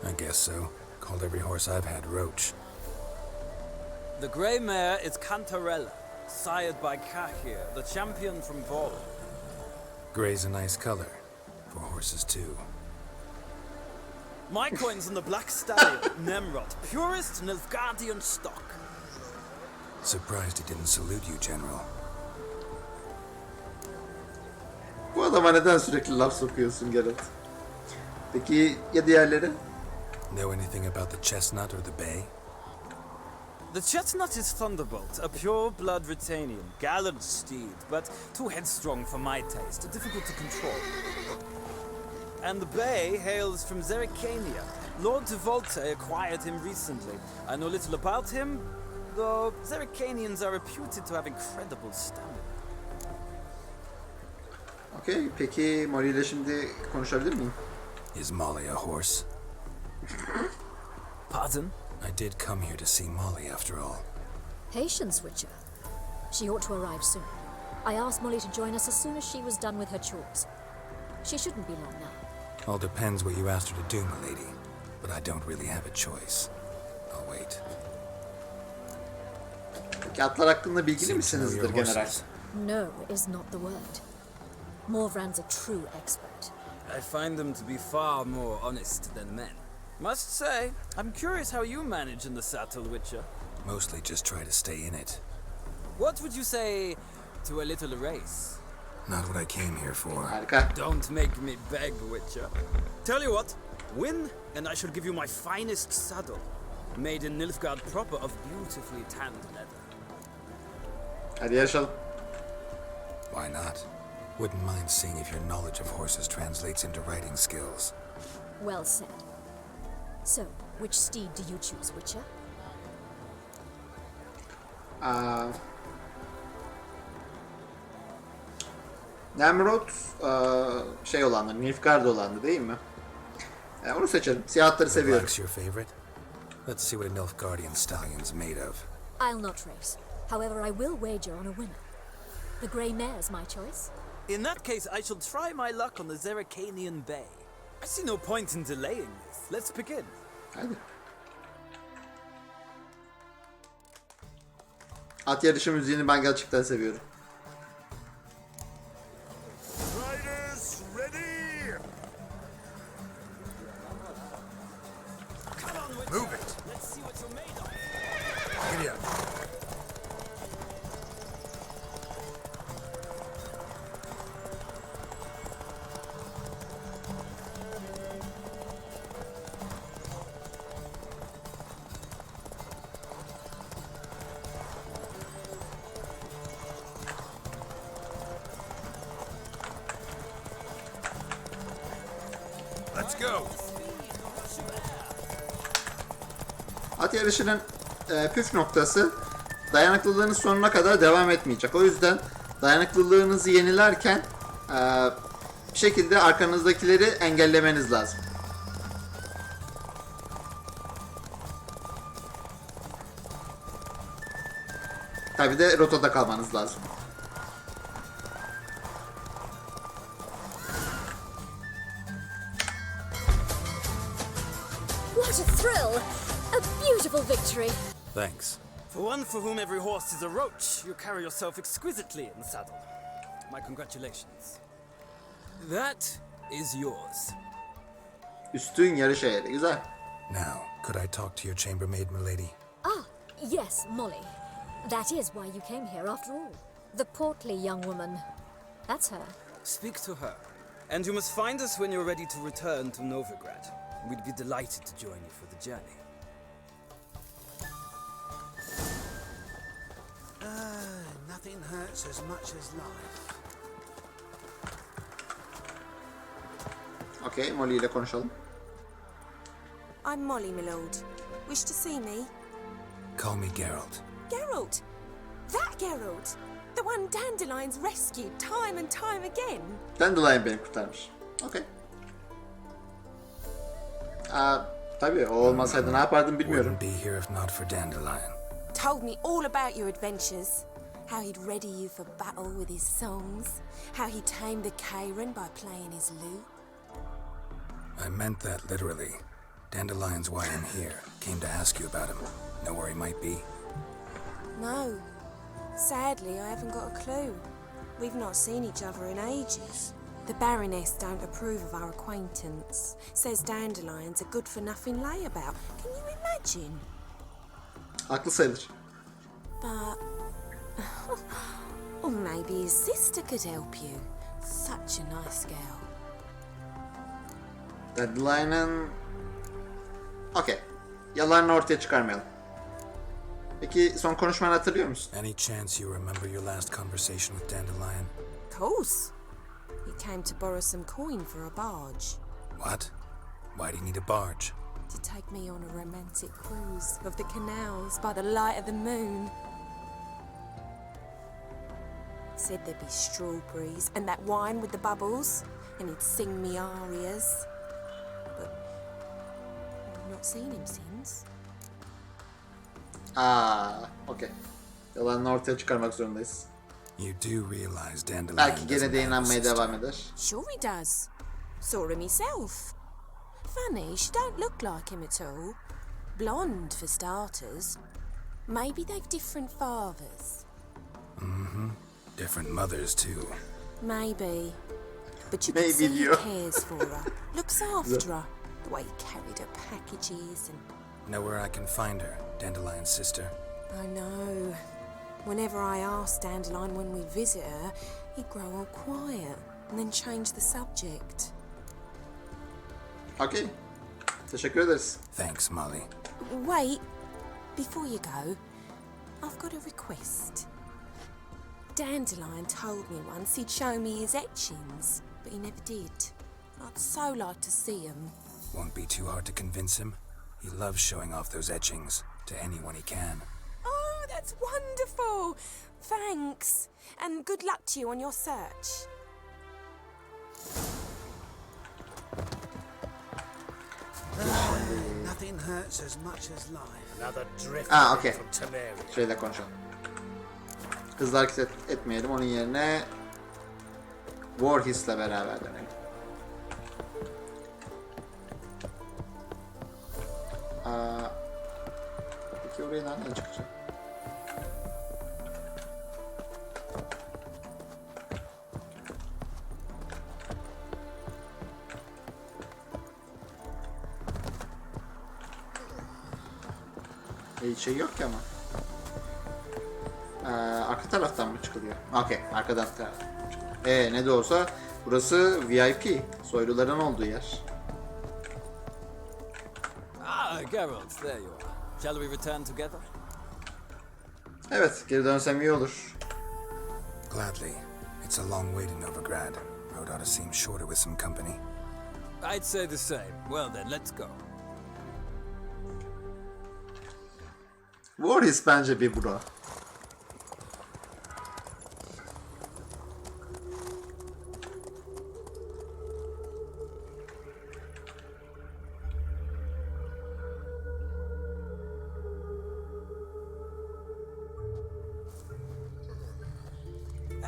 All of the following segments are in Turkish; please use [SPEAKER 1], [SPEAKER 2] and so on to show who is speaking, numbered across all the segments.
[SPEAKER 1] I guess so. Called every horse I've had Roach.
[SPEAKER 2] The grey mare is Cantarella, sired by Kahir, the champion from Vol.
[SPEAKER 1] Grey's a nice color. For horses, too.
[SPEAKER 2] My coin's on the black stallion, Nemrod, purest Nilfgaardian stock.
[SPEAKER 1] Surprised he didn't salute you, General.
[SPEAKER 3] Bu adama neden sürekli laf sokuyorsun Geralt? Peki ya diğerleri?
[SPEAKER 1] Know anything about the chestnut or the bay?
[SPEAKER 2] The chestnut is Thunderbolt, a pure-blood Retanian, gallant steed, but too headstrong for my taste, difficult to control. And the bay hails from Zerrikania. Lord de Volte acquired him recently. I know little about him, though Zerrikanians are reputed to have incredible stamina.
[SPEAKER 3] Okey, peki Molly ile şimdi konuşabilir miyim?
[SPEAKER 1] Is Molly a horse?
[SPEAKER 2] Pardon?
[SPEAKER 1] I did come here to see Molly, after all.
[SPEAKER 4] Patience, Witcher. She ought to arrive soon. I asked Molly to join us as soon as she was done with her chores. She shouldn't be long now.
[SPEAKER 1] All depends what you asked her to do, milady. But I don't really have a choice. I'll wait.
[SPEAKER 3] Peki atlar hakkında bilgili
[SPEAKER 1] Seem to know
[SPEAKER 3] misinizdir
[SPEAKER 1] your
[SPEAKER 3] general?
[SPEAKER 1] horses.
[SPEAKER 4] No is not the word. Morvran's a true expert.
[SPEAKER 2] I find them to be far more honest than men. Must say, I'm curious how you manage in the saddle, Witcher.
[SPEAKER 1] Mostly just try to stay in it.
[SPEAKER 2] What would you say to a little race?
[SPEAKER 1] Not what I came here for.
[SPEAKER 3] Harika.
[SPEAKER 2] Don't make me beg, Witcher. Tell you what, win, and I shall give you my finest saddle, made in Nilfgaard proper of beautifully tanned leather.
[SPEAKER 3] Hadi yarışalım.
[SPEAKER 1] Why not? Wouldn't mind seeing if your knowledge of horses translates into riding skills.
[SPEAKER 4] Well said. So, which steed do you choose, Witcher?
[SPEAKER 3] Nemrod şey olandı, Nilfgaard olandı değil mi? Onu seçelim. Siyah atları seviyorum.
[SPEAKER 1] Black's your favorite? Let's see what a Nilfgaardian stallion's made of.
[SPEAKER 4] I'll not race. However, I will wager on a winner. The grey mare's my choice.
[SPEAKER 2] In that case, I shall try my luck on the Zerrikanian Bay. I see no point in delaying this. Let's begin.
[SPEAKER 3] Hadi. At yarışı müziğini ben gerçekten seviyorum.
[SPEAKER 5] Riders ready!
[SPEAKER 2] Come on, Witcher.
[SPEAKER 5] Move it!
[SPEAKER 2] Let's see what you're made of.
[SPEAKER 5] Giddy up! Let's go!
[SPEAKER 3] At yarışının püf noktası dayanıklılığınız sonuna kadar devam etmeyecek. O yüzden dayanıklılığınızı yenilerken bir şekilde arkanızdakileri engellemeniz lazım. Tabi de rotada kalmanız lazım.
[SPEAKER 4] What a thrill! A beautiful victory!
[SPEAKER 1] Thanks.
[SPEAKER 2] For one for whom every horse is a roach, you carry yourself exquisitely in the saddle. My congratulations. That is yours.
[SPEAKER 3] Üstün yarış ayarı. Güzel.
[SPEAKER 1] Now, could I talk to your chambermaid, milady?
[SPEAKER 4] Ah, yes, Molly. That is why you came here after all. The portly young woman. That's her.
[SPEAKER 2] Speak to her. And you must find us when you're ready to return to Novigrad. We'd be delighted to join you for the journey.
[SPEAKER 5] Nothing hurts as much as life.
[SPEAKER 3] Okey, Molly ile konuşalım.
[SPEAKER 6] I'm Molly, my lord. Wish to see me?
[SPEAKER 1] Call me Geralt.
[SPEAKER 6] Geralt! That Geralt! The one Dandelion's rescued time and time again.
[SPEAKER 3] Dandelion beni kurtarmış. Okey. Tabii o olmasaydı ne yapardım bilmiyorum.
[SPEAKER 1] Wouldn't be here if not for Dandelion.
[SPEAKER 6] Told me all about your adventures. How he'd ready you for battle with his songs. How he tamed the Karen by playing his lute.
[SPEAKER 1] I meant that literally. Dandelion's why I'm here. Came to ask you about him. Know where he might be?
[SPEAKER 6] No. Sadly, I haven't got a clue. We've not seen each other in ages. The Baroness don't approve of our acquaintance. Says Dandelion's a good-for-nothing layabout. Can you imagine?
[SPEAKER 3] Haklı sayılır.
[SPEAKER 6] But... or maybe his sister could help you. Such a nice girl.
[SPEAKER 3] Dandelion'ın... Okey. Yalanını ortaya çıkarmayalım. Peki son konuşmanı hatırlıyor musun?
[SPEAKER 1] Any chance you remember your last conversation with Dandelion?
[SPEAKER 6] Of course. He came to borrow some coin for a barge.
[SPEAKER 1] What? Why do you need a barge?
[SPEAKER 6] To take me on a romantic cruise of the canals by the light of the moon. Said there'd be strawberries and that wine with the bubbles, and he'd sing me arias. But I've not seen him since.
[SPEAKER 3] Okey. Yalanını ortaya çıkarmak zorundayız.
[SPEAKER 1] You do realize Dandelion
[SPEAKER 3] Belki gene
[SPEAKER 1] doesn't
[SPEAKER 3] de
[SPEAKER 1] have a
[SPEAKER 3] inanmaya
[SPEAKER 1] sister.
[SPEAKER 3] devam eder.
[SPEAKER 6] Sure he does. Saw him himself. Funny, she don't look like him at all. Blonde, for starters. Maybe they've different fathers.
[SPEAKER 1] Different mothers, too.
[SPEAKER 6] Maybe. But you
[SPEAKER 3] Maybe
[SPEAKER 6] can see he
[SPEAKER 3] diyor.
[SPEAKER 6] cares for her. Looks after her. The way he carried her packages and...
[SPEAKER 1] Know where I can find her, Dandelion's sister?
[SPEAKER 6] I know. Whenever I ask Dandelion when we visit her, he'd grow all quiet and then change the subject.
[SPEAKER 3] Okey. Teşekkür ederiz.
[SPEAKER 1] Thanks, Molly.
[SPEAKER 6] Wait, before you go, I've got a request. Dandelion told me once he'd show me his etchings, but he never did. I'd so like to see them.
[SPEAKER 1] Won't be too hard to convince him. He loves showing off those etchings to anyone he can.
[SPEAKER 6] Oh, that's wonderful! Thanks, and good luck to you on your search.
[SPEAKER 5] Nothing hurts as much as life.
[SPEAKER 2] Another drift
[SPEAKER 3] Okey.
[SPEAKER 2] from Temeria.
[SPEAKER 3] Şeyle konuşalım. Hızlı hareket etmeyelim. Onun yerine Warhis'le beraber dönelim. Peki oraya nereden çıkacak? Hiç şey yok ki ama. Arka taraftan mı çıkılıyor? Okey, arkadan çıkılıyor. Ne de olsa burası VIP, soyluların olduğu yer.
[SPEAKER 2] Geralt, there you are. Shall we return together?
[SPEAKER 3] Evet, geri dönsem iyi olur.
[SPEAKER 1] Gladly. It's a long way to Novigrad. Road ought to seem shorter with some company.
[SPEAKER 2] I'd say the same. Well then, let's go.
[SPEAKER 3] Warhis bence bir bro.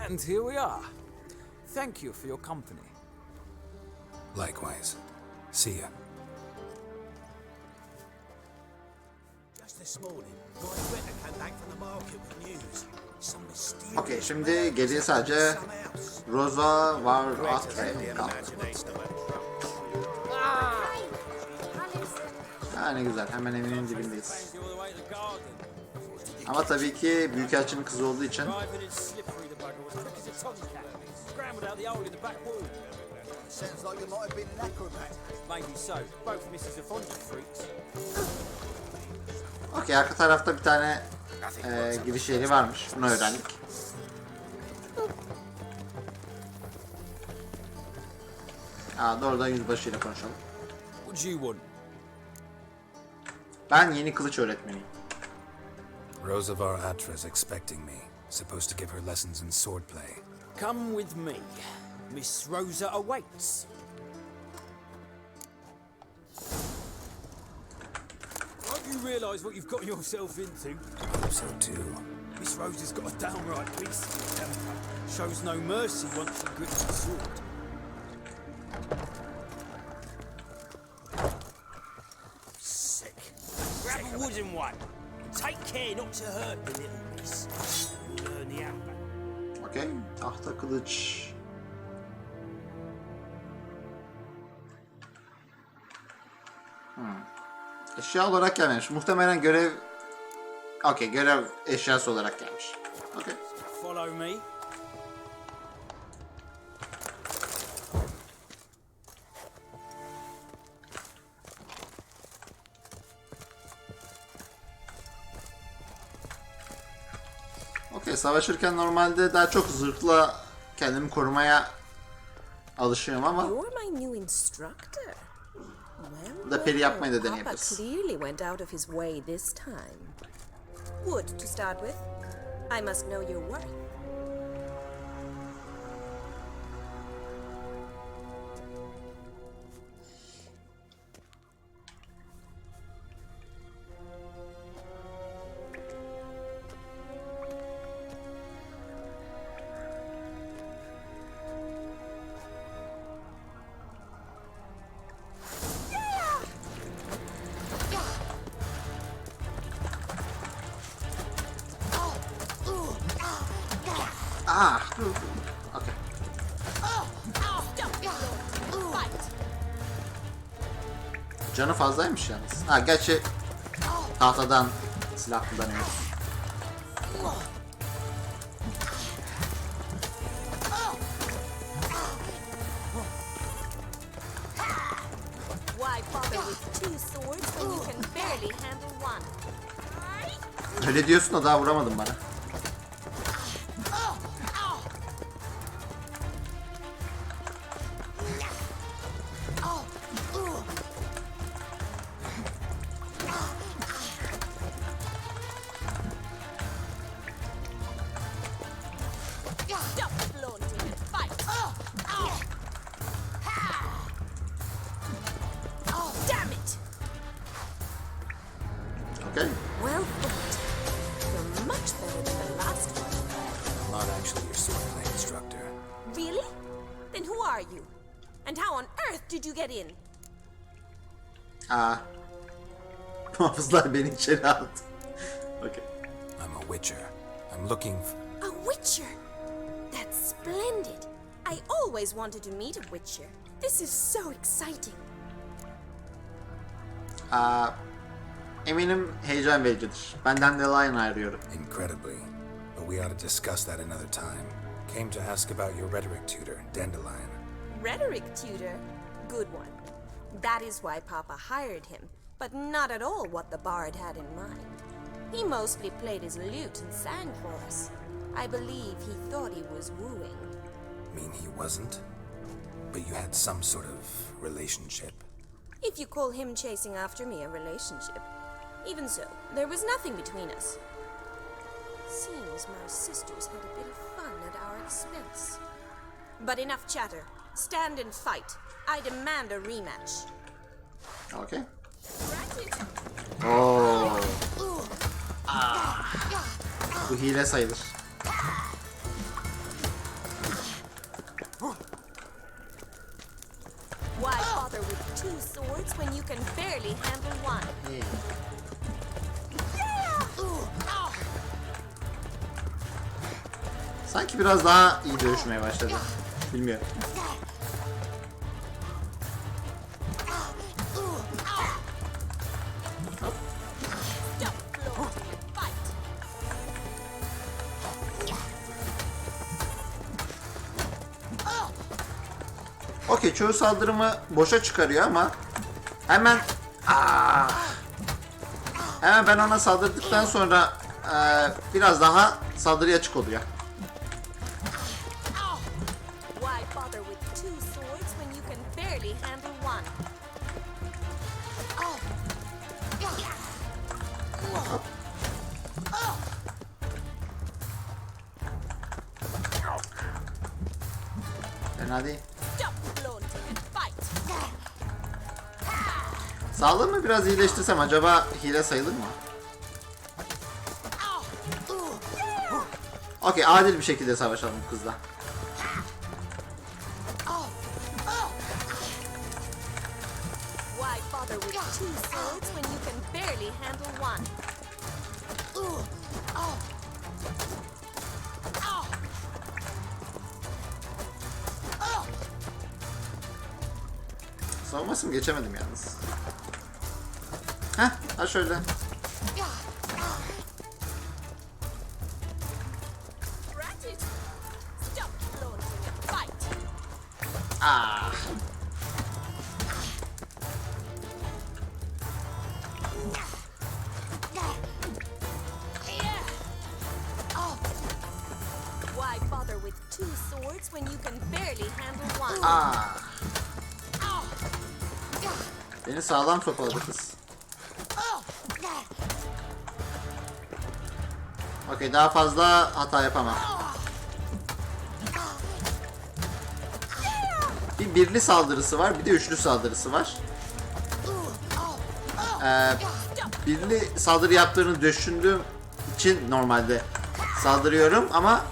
[SPEAKER 2] And here we are. Thank you for your company.
[SPEAKER 1] Likewise. See ya.
[SPEAKER 5] Just this morning, my inventor came back from the market with news. Some mysterious
[SPEAKER 3] Okey, şimdi geriye sadece
[SPEAKER 5] some else.
[SPEAKER 3] Rosa var Atre kaldı. Ha ne güzel, hemen evinin dibindeyiz.
[SPEAKER 2] All the way to the garden.
[SPEAKER 3] Ama tabii ki Büyükelçinin kızı olduğu için
[SPEAKER 2] Driving in slippery the bugger was quick as a tomcat. Scrambled out the hole in the back wall.
[SPEAKER 5] Sounds like you might have been an acrobat.
[SPEAKER 2] Maybe so. Both misses are fond of freaks.
[SPEAKER 3] okey, arka tarafta bir tane giriş yeri varmış. Bunu öğrendik. Doğrudan yüzbaşıyla konuşalım.
[SPEAKER 2] What do you want?
[SPEAKER 3] Ben yeni kılıç öğretmeniyim.
[SPEAKER 1] Rosavar Atra's expecting me. Supposed to give her lessons in swordplay.
[SPEAKER 2] Come with me. Miss Rosa awaits. Won't you realise what you've got yourself into?
[SPEAKER 1] I hope so too.
[SPEAKER 2] Miss Rosa's got a downright beastly temper. Shows no mercy once she grips the sword.
[SPEAKER 5] have a wooden one. Take care not to hurt the little miss. You'll learn the outback.
[SPEAKER 3] Okey. Tahta kılıç. Eşya olarak gelmemiş. Muhtemelen görev... Okey, görev eşyası olarak gelmiş. Okey.
[SPEAKER 2] Follow me.
[SPEAKER 3] Okey, savaşırken normalde daha çok zırhla kendimi korumaya alışığım ama
[SPEAKER 6] You're my new instructor.
[SPEAKER 3] bu da peri yapmayı da
[SPEAKER 6] Papa
[SPEAKER 3] deneyebiliriz.
[SPEAKER 6] clearly went out of his way this time. Wood to start with. I must know your worth.
[SPEAKER 3] Ah, dur. Okey. Canı fazlaymış yalnız. Ha, gerçi tahtadan silah kullanıyoruz.
[SPEAKER 6] Why bother with two swords when you can barely handle one?
[SPEAKER 3] Öyle diyorsun da daha vuramadın bana.
[SPEAKER 6] Stop flaunting and fight! Damn it!
[SPEAKER 3] Okey.
[SPEAKER 6] Well fought. You're much better than the last one.
[SPEAKER 1] Not actually your swordplay instructor.
[SPEAKER 6] Really? Then who are you? And how on earth did you get in?
[SPEAKER 3] Aa. Muhafızlar beni içeri aldı. Okey.
[SPEAKER 1] I'm a witcher. I'm looking for...
[SPEAKER 6] A witcher? That's splendid. I always wanted to meet a witcher. This is so exciting.
[SPEAKER 3] Eminim heyecan vericidir. Benden de Lion arıyorum.
[SPEAKER 1] Incredibly. But we ought to discuss that another time. Came to ask about your rhetoric tutor, Dandelion.
[SPEAKER 6] Rhetoric tutor? Good one. That is why Papa hired him, but not at all what the bard had in mind. He mostly played his lute and sang for us. I believe he thought he was wooing.
[SPEAKER 1] Mean he wasn't? But you had some sort of relationship.
[SPEAKER 6] If you call him chasing after me a relationship. Even so, there was nothing between us. Seems my sisters had a bit of fun at our expense. But enough chatter. Stand and fight. I demand a rematch.
[SPEAKER 3] Okey.
[SPEAKER 6] Granted.
[SPEAKER 3] Oo. Bu hile sayılır.
[SPEAKER 6] Why bother with two swords when you can barely handle one?
[SPEAKER 3] İyi. Sanki biraz daha iyi dövüşmeye başladı. Bilmiyorum.
[SPEAKER 6] Stop floating and fight.
[SPEAKER 3] Okey, çoğu saldırımı boşa çıkarıyor ama hemen hemen ben ona saldırdıktan sonra biraz daha saldırıya açık oluyor.
[SPEAKER 6] Why bother with two swords when you can barely handle one?
[SPEAKER 3] Fena değil.
[SPEAKER 6] Stop flaunting and fight.
[SPEAKER 3] Sağlığımı biraz iyileştirsem acaba hile sayılır mı? Okey, adil bir şekilde savaşalım kızla.
[SPEAKER 6] Why bother with two swords when you can barely handle one.
[SPEAKER 3] Savunmasını geçemedim yalnız. Heh, ha şöyle.
[SPEAKER 6] Ratted. Stop launching a fight.
[SPEAKER 3] Ah.
[SPEAKER 6] Why bother with two swords when you can barely handle one?
[SPEAKER 3] Ah. Beni sağlam topaladı kız. Okey, daha fazla hata yapamam. Bir birli saldırısı var, bir de üçlü saldırısı var. Birli saldırı yaptığını düşündüğüm için normalde saldırıyorum ama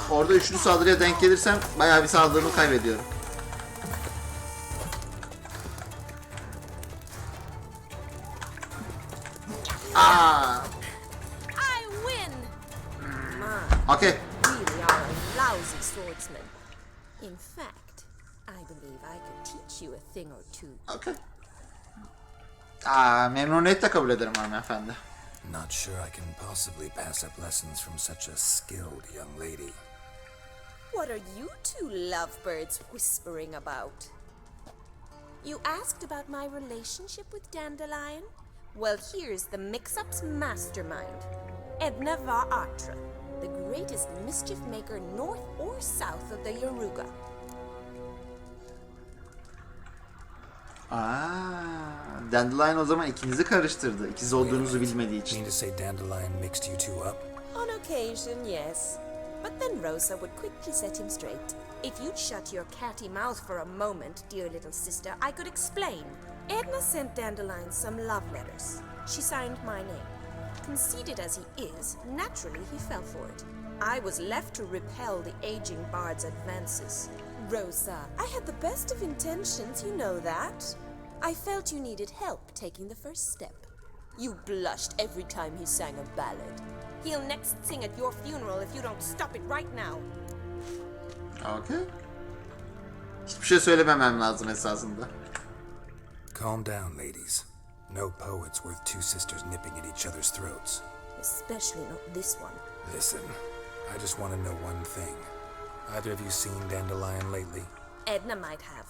[SPEAKER 3] orada üçlü saldırıya denk gelirsem bayağı bir saldırımı kaybediyorum. Aa,
[SPEAKER 6] I win!
[SPEAKER 3] okey.
[SPEAKER 6] Really are a lousy swordsman. In fact, I believe I could teach you a thing or two.
[SPEAKER 3] Okey. Memnuniyetle kabul ederim hanımefendi.
[SPEAKER 1] Not sure I can possibly pass up lessons from such a skilled young lady.
[SPEAKER 6] What are you two lovebirds whispering about? You asked about my relationship with Dandelion? Well, here's the mix-up's mastermind. Edna Atra, the greatest mischief maker north or south of the Yaruga.
[SPEAKER 3] Dandelion o zaman ikinizi karıştırdı. İkiz olduğunuzu bilmediği için.
[SPEAKER 1] Mean to say Dandelion mixed you two up?
[SPEAKER 6] On occasion, yes. But then Rosa would quickly set him straight. If you'd shut your catty mouth for a moment, dear little sister, I could explain. Edna sent Dandelion some love letters. She signed my name. Conceited as he is, naturally he fell for it. I was left to repel the aging bard's advances. Rosa, I had the best of intentions, you know that. I felt you needed help taking the first step. You blushed every time he sang a ballad. He'll next sing at your funeral if you don't stop it right now.
[SPEAKER 3] Okay. Hiçbir şey söylememem lazım esasında.
[SPEAKER 1] Calm down, ladies. No poet's worth two sisters nipping at each other's throats.
[SPEAKER 6] Especially not this one.
[SPEAKER 1] Listen, I just want to know one thing. Either of you seen Dandelion lately?
[SPEAKER 6] Edna might have.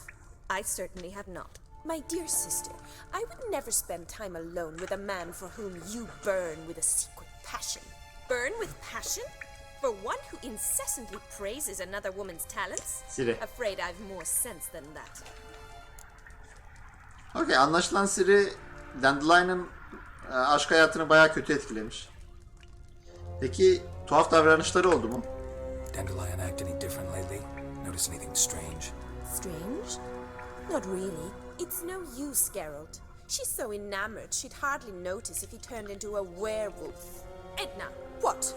[SPEAKER 6] I certainly have not. My dear sister, I would never spend time alone with a man for whom you burn with a secret passion. Burn with passion? For one who incessantly praises another woman's talents?
[SPEAKER 3] Siri.
[SPEAKER 6] Afraid I've more sense than that.
[SPEAKER 3] Okey, anlaşılan Siri Dandelion'ın aşk hayatını bayağı kötü etkilemiş. Peki tuhaf davranışları oldu mu?
[SPEAKER 1] Dandelion act any different lately? Notice anything strange?
[SPEAKER 6] Strange? Not really. It's no use, Geralt. She's so enamored she'd hardly notice if he turned into a werewolf. Edna, what?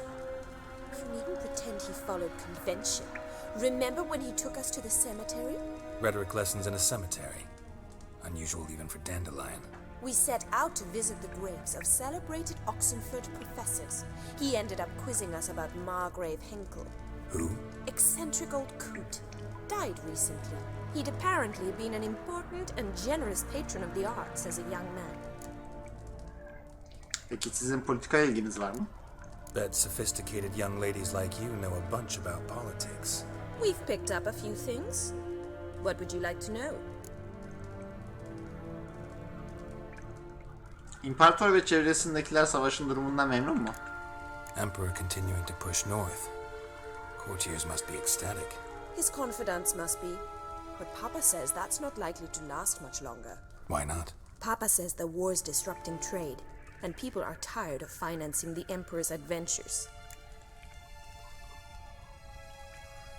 [SPEAKER 6] You needn't pretend he followed convention. Remember when he took us to the cemetery?
[SPEAKER 1] Rhetoric lessons in a cemetery. Unusual even for Dandelion.
[SPEAKER 6] We set out to visit the graves of celebrated Oxenford professors. He ended up quizzing us about Margrave Henkel.
[SPEAKER 1] Who?
[SPEAKER 6] Eccentric old coot. Died recently. He'd apparently been an important and generous patron of the arts as a young man.
[SPEAKER 3] Peki sizin politikaya ilginiz var mı?
[SPEAKER 1] Bet sophisticated young ladies like you know a bunch about politics.
[SPEAKER 6] We've picked up a few things. What would you like to know?
[SPEAKER 3] İmparator ve çevresindekiler savaşın durumundan memnun mu?
[SPEAKER 1] Emperor continuing to push north. Courtiers must be ecstatic.
[SPEAKER 6] His confidants must be. But Papa says that's not likely to last much longer.
[SPEAKER 1] Why not?
[SPEAKER 6] Papa says the war's disrupting trade, and people are tired of financing the Emperor's adventures.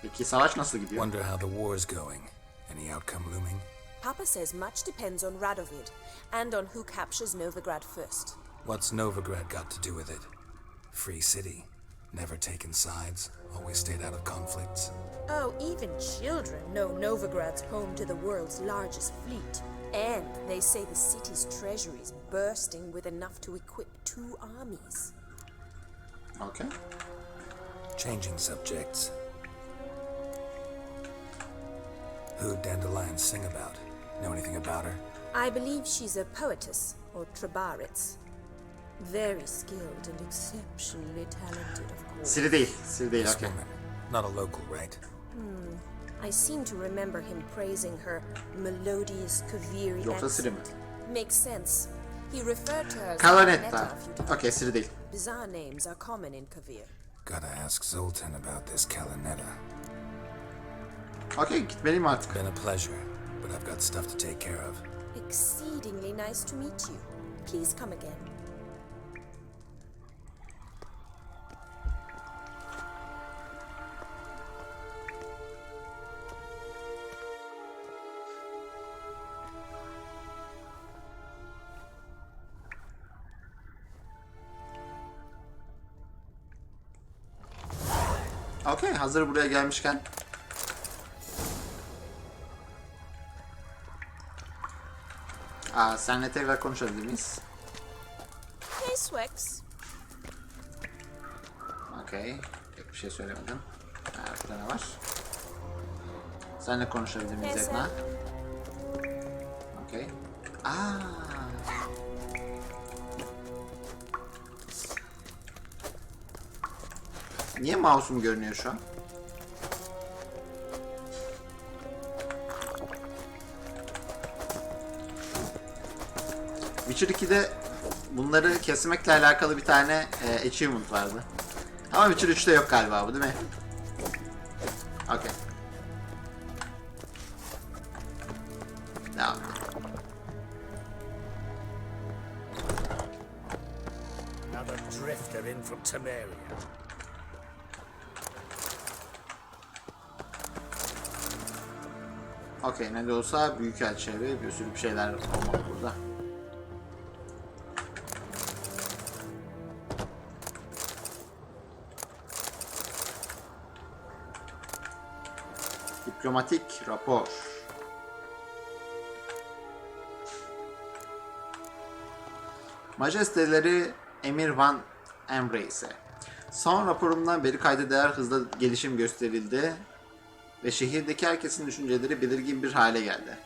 [SPEAKER 3] Peki savaş nasıl gidiyor?
[SPEAKER 1] Wonder how the war's going. Any outcome looming?
[SPEAKER 6] Papa says much depends on Radovid, and on who captures Novigrad first.
[SPEAKER 1] What's Novigrad got to do with it? Free city. Never taken sides. Always stayed out of conflicts.
[SPEAKER 6] Oh, even children know Novigrad's home to the world's largest fleet. And they say the city's treasury is bursting with enough to equip 2 armies.
[SPEAKER 3] Okay.
[SPEAKER 1] Changing subjects. Who dandelions sing about? Know anything about her?
[SPEAKER 6] I believe she's a poetess, or trabaritz. Very skilled and exceptionally talented, of course.
[SPEAKER 3] Siri değil. Siri değil.
[SPEAKER 1] This
[SPEAKER 3] Okay.
[SPEAKER 1] woman. Not a local, right?
[SPEAKER 6] I seem to remember him praising her melodious Kaviri
[SPEAKER 3] Yoksa Siri mi?
[SPEAKER 6] accent. Makes sense. He referred to her as
[SPEAKER 3] Kalanetta.
[SPEAKER 6] a few times.
[SPEAKER 3] Okay, Siri değil.
[SPEAKER 6] Bizarre names are common in Kavir.
[SPEAKER 1] Gotta ask Zoltan about this Kalanetta.
[SPEAKER 3] Okay, gitmeliyim artık.
[SPEAKER 1] Been a pleasure, but I've got stuff to take care of.
[SPEAKER 6] Exceedingly nice to meet you. Please come again.
[SPEAKER 3] Okay, hazır buraya gelmişken. Seninle tekrar konuşabilir miyiz?
[SPEAKER 6] Hey, Swex.
[SPEAKER 3] Okay, pek bir şey söylemedim. Şurada ne var? Seninle konuşabilir miyiz
[SPEAKER 6] Yes,
[SPEAKER 3] Edna? Okay. Niye mouse'um görünüyor şu an? Witcher 2'de bunları kesmekle alakalı bir tane achievement vardı. Ama Witcher 3'te yok galiba bu, değil mi? Okay. Devam.
[SPEAKER 5] Another drifter in from Temeria.
[SPEAKER 3] Okay, ne de olsa büyükelçi ve bir sürü bir şeyler olmalı burada. Diplomatik rapor. Majesteleri Emir Van Embrace'e. Son raporumdan beri kayda değer hızla gelişim gösterildi ve şehirdeki herkesin düşünceleri belirgin bir hale geldi.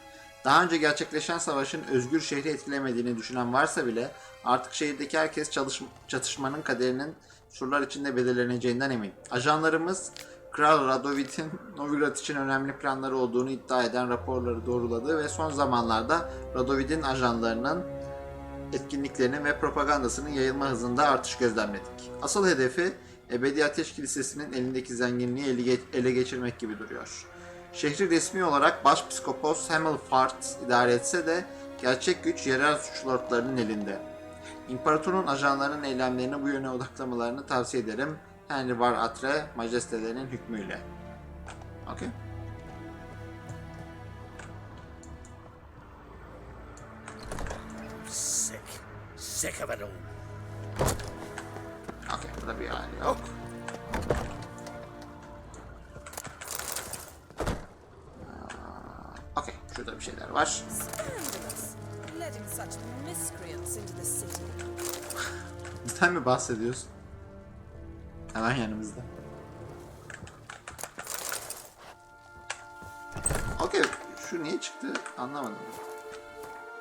[SPEAKER 3] Daha önce gerçekleşen savaşın özgür şehri etkilemediğini düşünen varsa bile artık şehirdeki herkes çatışmanın kaderinin surlar içinde belirleneceğinden emin. Ajanlarımız Kral Radovid'in Novigrad için önemli planları olduğunu iddia eden raporları doğruladı ve son zamanlarda Radovid'in ajanlarının etkinliklerinin ve propagandasının yayılma hızında artış gözlemledik. Asıl hedefi Ebedi Ateş Kilisesi'nin elindeki zenginliği ele geçirmek gibi duruyor. Şehri resmi olarak Başpiskopos Hamilfart idare etse de gerçek güç yerel suç lordlarının elinde. İmparatorun ajanlarının eylemlerini bu yöne odaklamalarını tavsiye ederim. Henry Var Atre majestelerinin hükmüyle. Okay.
[SPEAKER 5] Sick of it all.
[SPEAKER 3] Okay, burada bir hali yok. Okay, şurada bir şeyler var.
[SPEAKER 6] Scandalous. Letting such miscreants into the city.
[SPEAKER 3] Bizden mi bahsediyorsun? Hemen yanımızda. Okay, şu niye çıktı anlamadım.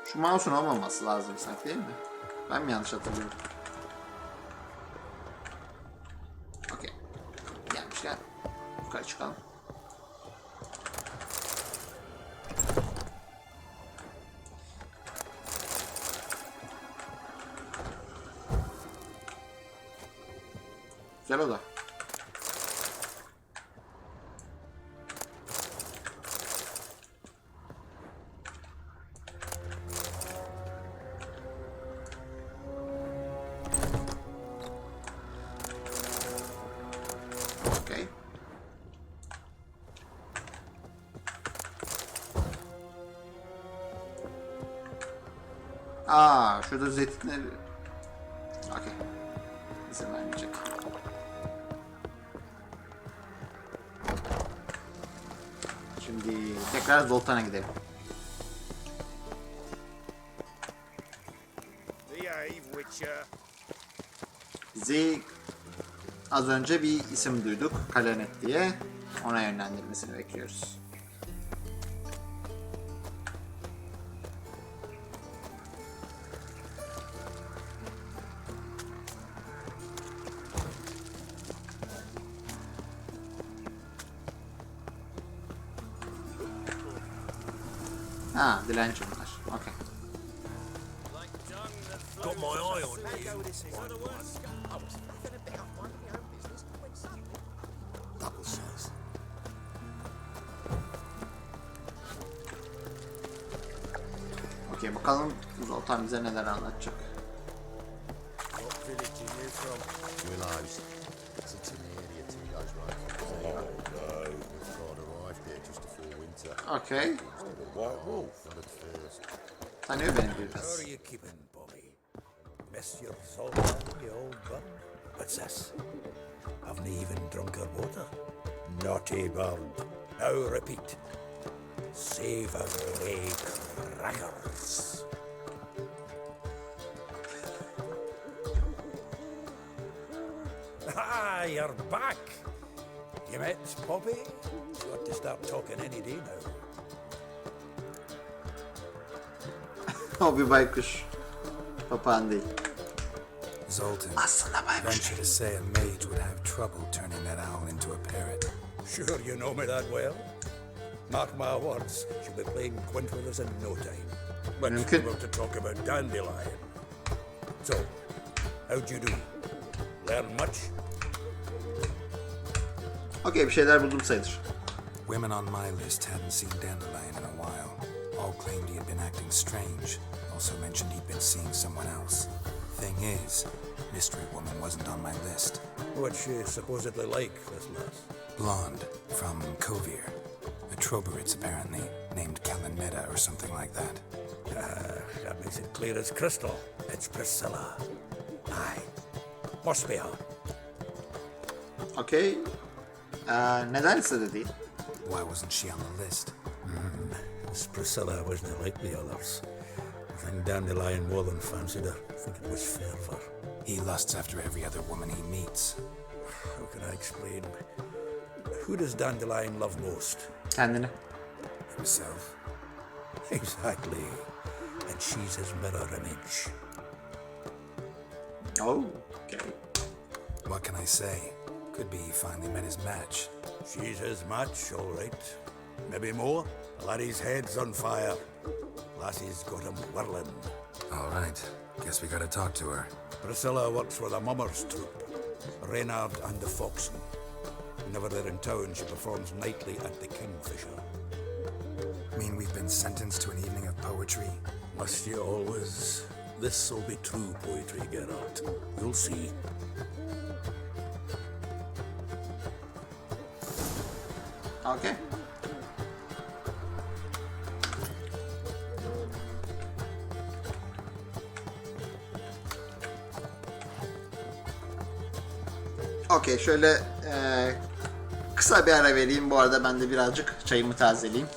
[SPEAKER 3] Şu mouse'un olmaması lazım sanki, değil mi? Ben mi yanlış hatırlıyorum? Okay. Gelmişken yukarı çıkalım. Güzel oda. Okay. Şurada zeytinleri... Okay. İzin vermeyecek. Şimdi tekrar Zoltan'a gidelim.
[SPEAKER 5] cave, Witcher.
[SPEAKER 3] Bizi az önce bir isim duyduk. Kalanet diye. Ona yönlendirmesini bekliyoruz. Ha, dilenci bunlar. Okey.
[SPEAKER 5] Got my eye on you.
[SPEAKER 1] Double size.
[SPEAKER 3] Okey, bakalım Zoltan bize neler anlatacak.
[SPEAKER 5] What village are you from?
[SPEAKER 7] Willows. It's an area to goes right from there.
[SPEAKER 5] No.
[SPEAKER 7] God arrived there just before winter.
[SPEAKER 3] Okey.
[SPEAKER 5] White Wolf.
[SPEAKER 7] Not at first.
[SPEAKER 3] Tanıyor beni
[SPEAKER 5] How
[SPEAKER 3] biraz.
[SPEAKER 5] are you keeping, Bobby? Miss your Zoltan, you old gun? What's this? Haven't even drunk her water? Naughty bird. Now repeat. Savory crackers. Ah, you're back. You met Poppy? You ought to start talking any day now.
[SPEAKER 3] O bir baykuş. Papağan değil.
[SPEAKER 1] Zoltan,
[SPEAKER 3] Aslında baykuş.
[SPEAKER 1] venture to say a mage would have trouble turning that owl into a parrot.
[SPEAKER 5] Sure you know me that well. Mark my words, she'll be playing quint with us in no time. But
[SPEAKER 3] Mümkün.
[SPEAKER 5] we're to talk about Dandelion. So, how'd you do? Learn much?
[SPEAKER 3] Okey, bir şeyler buldum sayılır.
[SPEAKER 1] Women on my list hadn't seen Dandelion in a while. All claimed he had been acting strange. Also mentioned he'd been seeing someone else. Thing is, Mystery Woman wasn't on my list.
[SPEAKER 5] What's she supposedly like, this lass?
[SPEAKER 1] Blonde, from Kovir. A Troberits, apparently, named Kalanmeda or something like that.
[SPEAKER 5] That makes it clear as crystal. It's Priscilla. Aye. Must be her.
[SPEAKER 3] Okey. Neden listede değil?
[SPEAKER 1] Why wasn't she on the list?
[SPEAKER 5] This Priscilla wasn't like the others. I think Dandelion more than fancied her. I think it was fervour.
[SPEAKER 1] He lusts after every other woman he meets.
[SPEAKER 5] How can I explain? Who does Dandelion love most?
[SPEAKER 3] Kendini.
[SPEAKER 1] Himself.
[SPEAKER 5] Exactly. And she's his mirror image.
[SPEAKER 3] Oh, okay.
[SPEAKER 1] What can I say? Could be he finally met his match.
[SPEAKER 5] She's his match, all right. Maybe more. Laddie's head's on fire. Lassie's got him whirling.
[SPEAKER 1] All right. Guess we gotta talk to her.
[SPEAKER 5] Priscilla works for the Mummers troupe. Reynard and the Foxen. Whenever they're in town, she performs nightly at the Kingfisher.
[SPEAKER 1] Mean we've been sentenced to an evening of poetry?
[SPEAKER 5] Must you always? This'll be true poetry, Geralt. You'll see.
[SPEAKER 3] Okey. Okey, şöyle kısa bir ara vereyim. Bu arada ben de birazcık çayımı tazeleyeyim.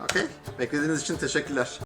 [SPEAKER 3] Okey. Beklediğiniz için teşekkürler.